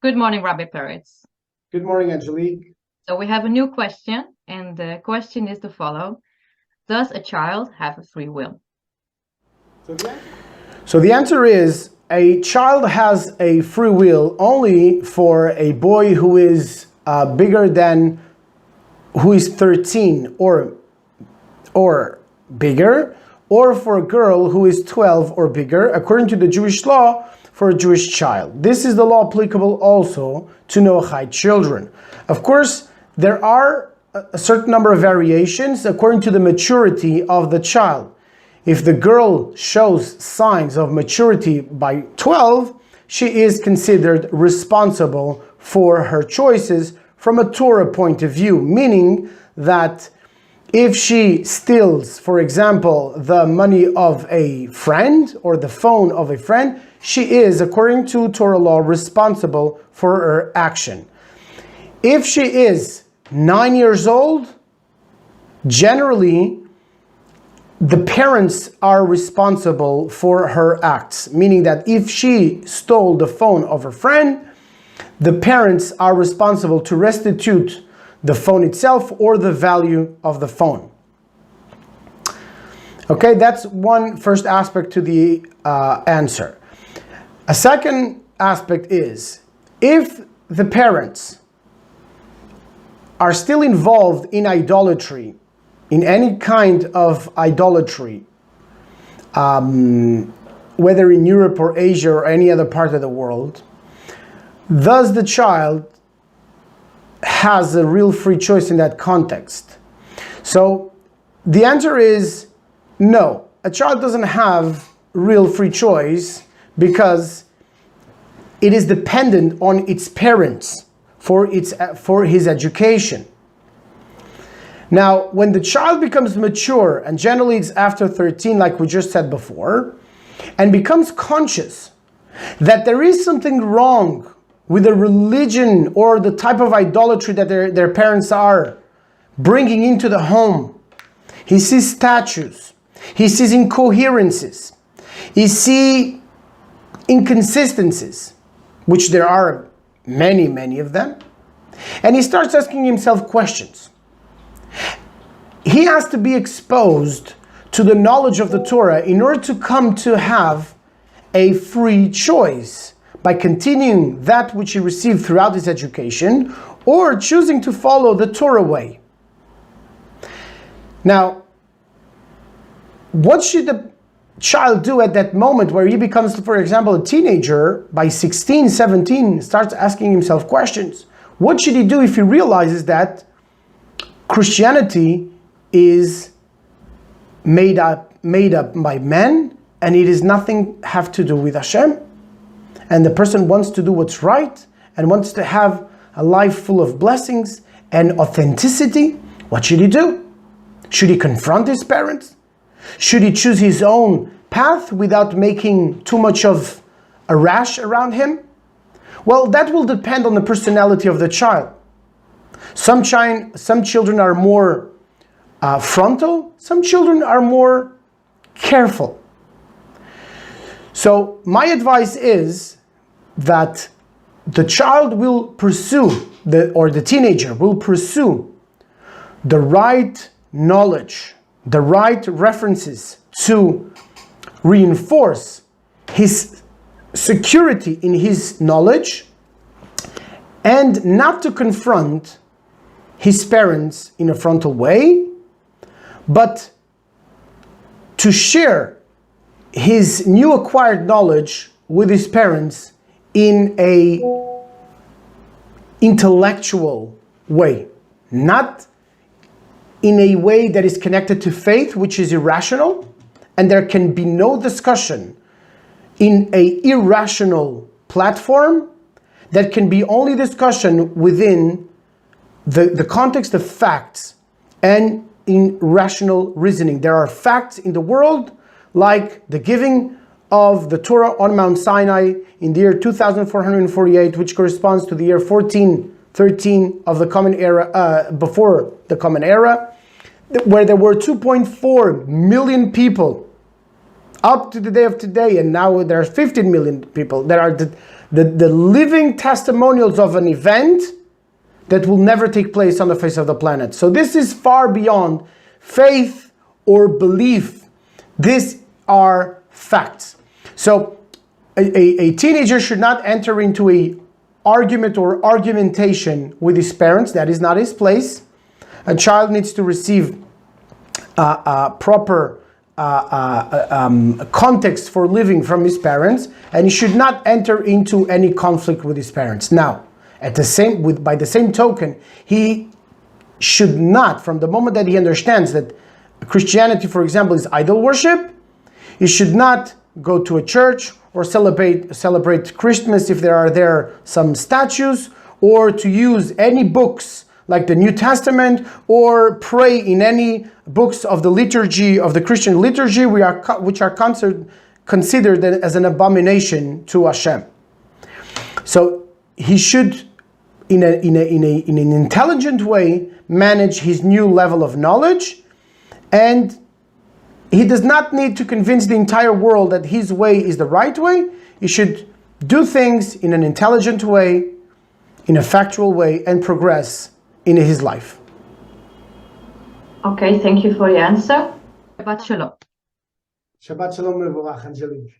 Good morning, Rabbi Peretz. Good morning, Angelique. So we have a new question, and the question is the follow. Does a child have a free will? So the answer is a child has a free will only for a boy who is who is 13 or bigger, or for a girl who is 12 or bigger, according to the Jewish law, for a Jewish child. This is the law applicable also to Noahide children. Of course, there are a certain number of variations according to the maturity of the child. If the girl shows signs of maturity by 12, she is considered responsible for her choices from a Torah point of view, meaning that if she steals, for example, the money of a friend or the phone of a friend, she is, according to Torah law, responsible for her action. If she is 9 years old, generally, the parents are responsible for her acts, meaning that if she stole the phone of her friend, the parents are responsible to restitute the phone itself or the value of the phone. Okay, that's one first aspect to the answer. A second aspect is, if the parents are still involved in idolatry, in any kind of idolatry, whether in Europe or Asia or any other part of the world, does the child has a real free choice in that context? So the answer is no. A child doesn't have real free choice because it is dependent on its parents for his education. Now, when the child becomes mature, and generally it's after 13, like we just said before, and becomes conscious that there is something wrong with the religion or the type of idolatry that their parents are bringing into the home, he sees statues, he sees incoherences, he sees inconsistencies, which there are many, many of them, and he starts asking himself questions. He has to be exposed to the knowledge of the Torah in order to come to have a free choice by continuing that which he received throughout his education or choosing to follow the Torah way. Now, what should the child do at that moment where he becomes, for example, a teenager by 16, 17, starts asking himself questions? What should he do if he realizes that Christianity is made up by men and it is nothing have to do with Hashem, and the person wants to do what's right and wants to have a life full of blessings and authenticity? What should he do? Should he confront his parents? Should he choose his own path without making too much of a rash around him? Well, that will depend on the personality of the child. Some children are more frontal, some children are more careful. So my advice is that the child will pursue, the teenager will pursue the right knowledge, the right references to reinforce his security in his knowledge, and not to confront his parents in a frontal way, but to share his new acquired knowledge with his parents in a intellectual way, not in a way that is connected to faith, which is irrational, and there can be no discussion in an irrational platform. That can be only discussion within the context of facts and in rational reasoning. There are facts in the world, like the giving of the Torah on Mount Sinai in the year 2448, which corresponds to the year 1413 of the Common Era, before the Common Era, where there were 2.4 million people up to the day of today, and now there are 15 million people that are the living testimonials of an event that will never take place on the face of the planet. So this is far beyond faith or belief. These are facts. So a teenager should not enter into a argument or argumentation with his parents. That is not his place. A child needs to receive proper context for living from his parents, and he should not enter into any conflict with his parents. Now, by the same token, he should not, from the moment that he understands that Christianity, for example, is idol worship, he should not go to a church or celebrate Christmas if there are some statues, or to use any books like the New Testament, or pray in any books of the liturgy, of the Christian liturgy, which are considered as an abomination to Hashem. So he should, in an intelligent way, manage his new level of knowledge, and he does not need to convince the entire world that his way is the right way. He should do things in an intelligent way, in a factual way, and progress in his life. Okay, thank you for your answer. Shabbat shalom. Shabbat shalom, Mevorach, Angelique.